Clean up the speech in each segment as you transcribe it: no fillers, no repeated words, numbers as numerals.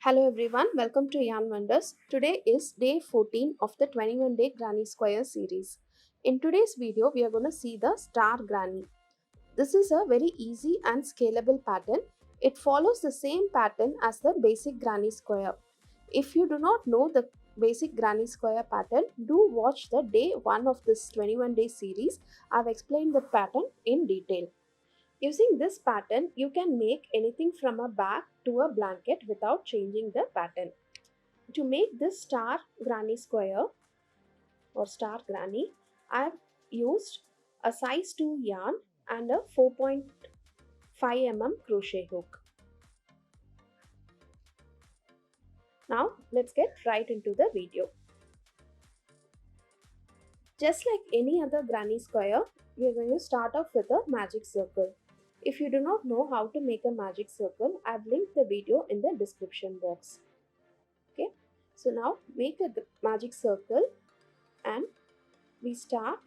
Hello everyone, welcome to Yarn Wonders. Today is day 14 of the 21 day Granny Square series. In today's video, we are going to see the Star Granny. This is a very easy and scalable pattern. It follows the same pattern as the basic Granny Square. If you do not know the basic Granny Square pattern, do watch the day 1 of this 21 day series. I have explained the pattern in detail. Using this pattern, you can make anything from a bag to a blanket without changing the pattern. To make this star granny square or star granny, I have used a size 2 yarn and a 4.5 mm crochet hook. Now let's get right into the video. Just like any other granny square, we are going to start off with a magic circle. If you do not know how to make a magic circle, I have linked the video in the description box. Okay, so now make a magic circle and we start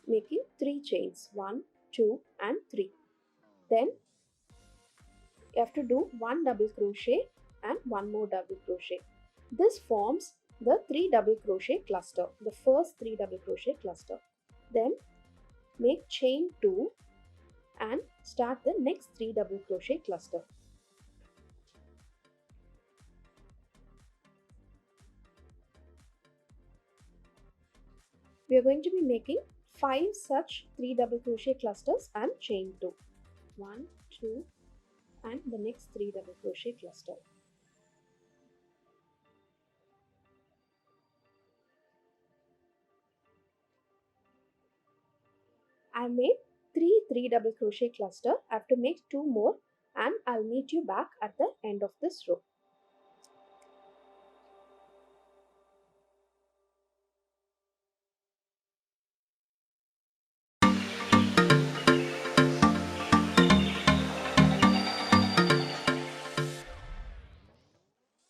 making 3 chains, 1, 2 and 3. Then you have to do 1 double crochet and 1 more double crochet. This forms the 3 double crochet cluster, the first 3 double crochet cluster. Then make chain 2 and start the next 3 double crochet cluster. We are going to be making 5 such 3 double crochet clusters and chain 2. 1, 2 and the next 3 double crochet cluster. I made 3 double crochet cluster. I have to make 2 more and I'll meet you back at the end of this row.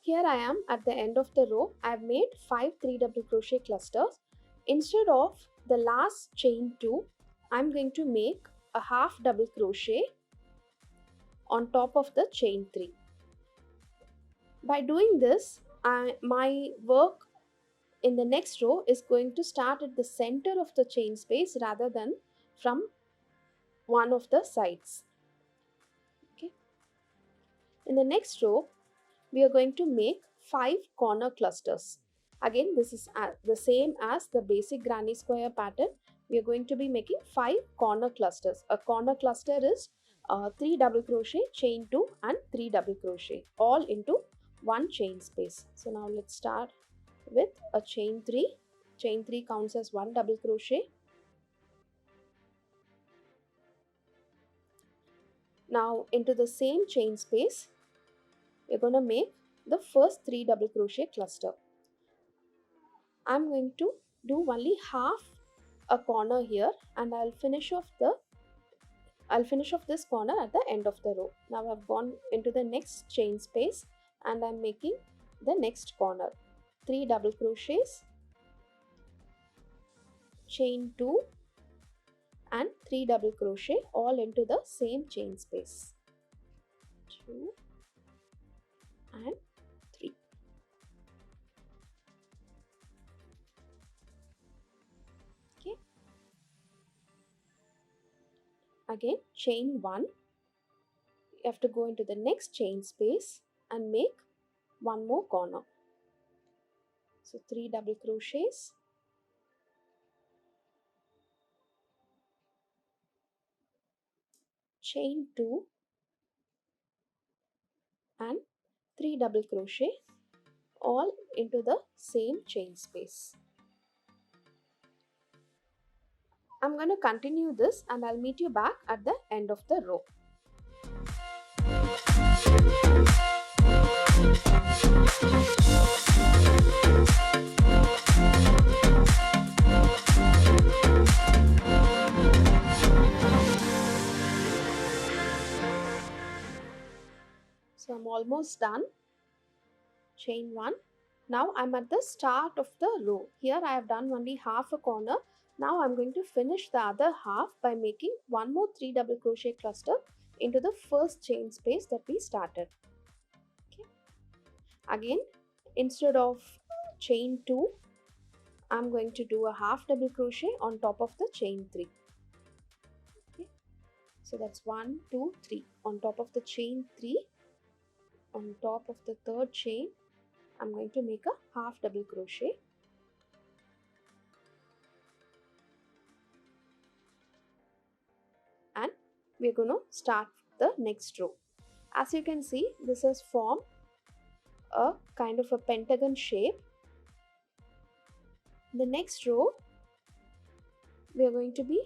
Here I am at the end of the row. I have made 5 3 double crochet clusters. Instead of the last chain 2, I'm going to make a half double crochet on top of the chain 3. By doing this, my work in the next row is going to start at the center of the chain space rather than from one of the sides. Okay. In the next row, we are going to make 5 corner clusters. Again, this is the same as the basic granny square pattern. We are going to be making 5 corner clusters. A corner cluster is 3 double crochet, chain 2 and 3 double crochet all into one chain space. So now let's start with a chain 3. Chain 3 counts as 1 double crochet. Now into the same chain space, we're going to make the first 3 double crochet cluster. I'm going to do only half a corner here and I'll finish off this corner at the end of the row. Now I've gone into the next chain space and I'm making the next corner. 3 double crochets, chain 2 and 3 double crochet all into the same chain space. 2 and 3. Okay. Again, chain 1. You have to go into the next chain space and make one more corner. So 3 double crochets, chain 2 and 3 double crochet all into the same chain space. I'm going to continue this and I'll meet you back at the end of the row. So I'm almost done. Chain 1. Now I'm at the start of the row. Here I have done only half a corner. Now I'm going to finish the other half by making one more 3 double crochet cluster into the first chain space that we started. Okay. Again, instead of chain 2, I'm going to do a half double crochet on top of the chain 3. Okay. So that's 1, 2, 3. On top of the chain 3, on top of the third chain, I'm going to make a half double crochet. And we're going to start the next row. As you can see, this has formed a kind of a pentagon shape. The next row, we are going to be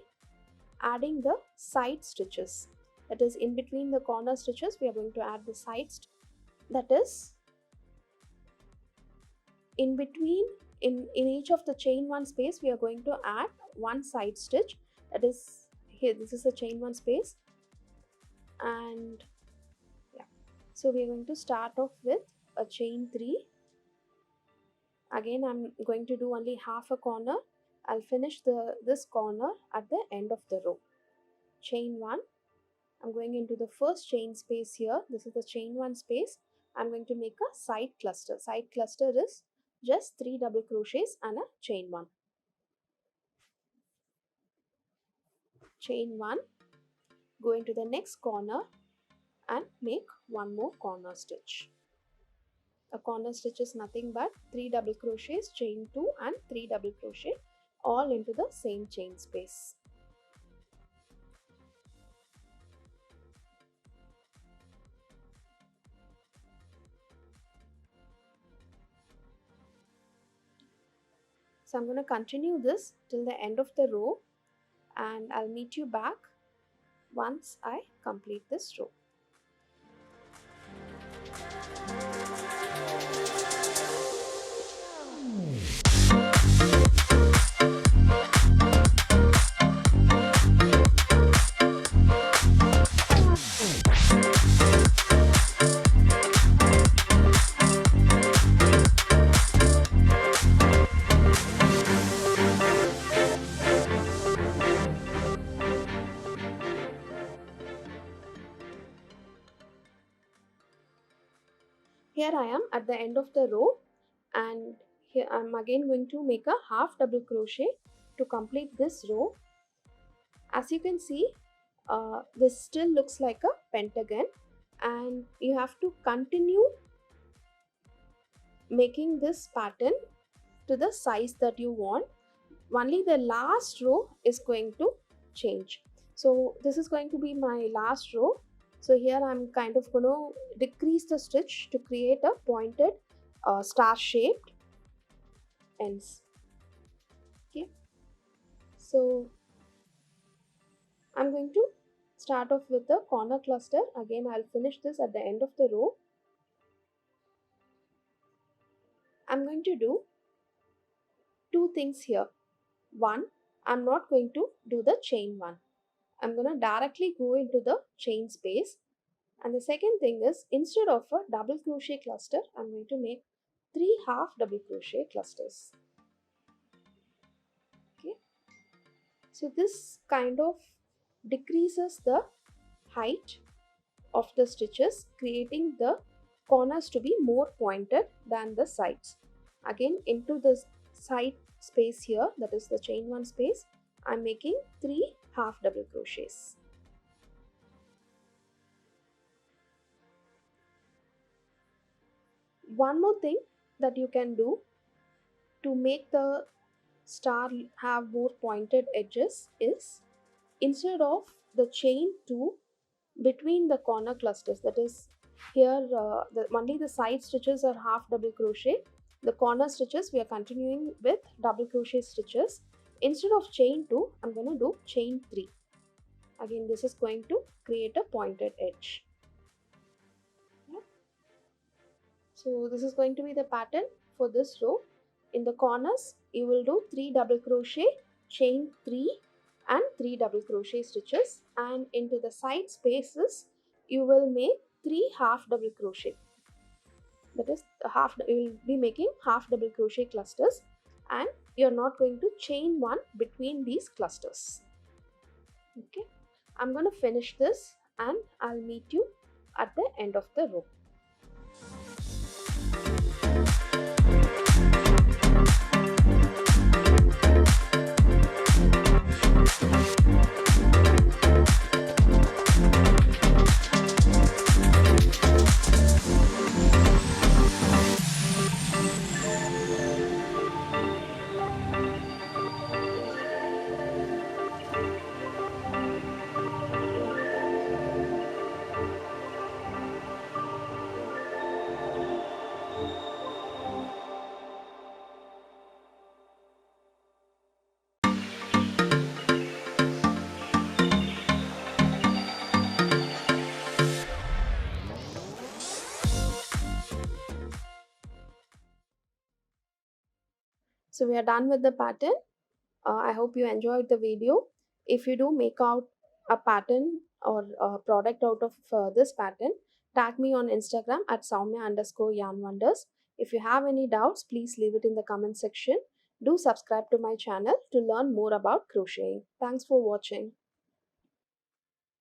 adding the side stitches. That is, in between the corner stitches, we are going to add the sides. That is, in between, in each of the chain 1 space, we are going to add one side stitch. That is, here, this is a chain 1 space. And yeah, so we are going to start off with a chain 3. Again, I'm going to do only half a corner. I'll finish this corner at the end of the row. Chain 1. I'm going into the first chain space here. This is the chain 1 space. I'm going to make a side cluster. Side cluster is just 3 double crochets and a chain 1. Chain 1. Go into the next corner and make one more corner stitch. A corner stitch is nothing but 3 double crochets, chain 2 and 3 double crochet all into the same chain space. So I'm going to continue this till the end of the row, and I'll meet you back once I complete this row. Here I am at the end of the row, and here I'm again going to make a half double crochet to complete this row. As you can see, this still looks like a pentagon, and you have to continue making this pattern to the size that you want. Only the last row is going to change. So this is going to be my last row. So here I'm kind of going to decrease the stitch to create a pointed star shaped ends. Okay, so I'm going to start off with the corner cluster. Again, I'll finish this at the end of the row. I'm going to do two things here. One, I'm not going to do the chain 1. I'm going to directly go into the chain space. And the second thing is, instead of a double crochet cluster, I'm going to make 3 half double crochet clusters. Okay, so this kind of decreases the height of the stitches, creating the corners to be more pointed than the sides. Again, into the side space here, that is the chain 1 space, I'm making 3 half double crochets. One more thing that you can do to make the star have more pointed edges is, instead of the chain 2 between the corner clusters, that is here only the side stitches are half double crochet, the corner stitches we are continuing with double crochet stitches. Instead of chain 2, I'm going to do chain 3. Again, this is going to create a pointed edge. Yeah. So this is going to be the pattern for this row. In the corners, you will do 3 double crochet, chain 3 and 3 double crochet stitches, and into the side spaces you will make 3 half double crochet. That is, you will be making half double crochet clusters, and you're not going to chain 1 between these clusters. Okay, I'm going to finish this and I'll meet you at the end of the row. So we are done with the pattern. I hope you enjoyed the video. If you do make out a pattern or a product out of this pattern, tag me on Instagram at Soumya_yarn_wonders. If you have any doubts, please leave it in the comment section. Do subscribe to my channel to learn more about crocheting. Thanks for watching.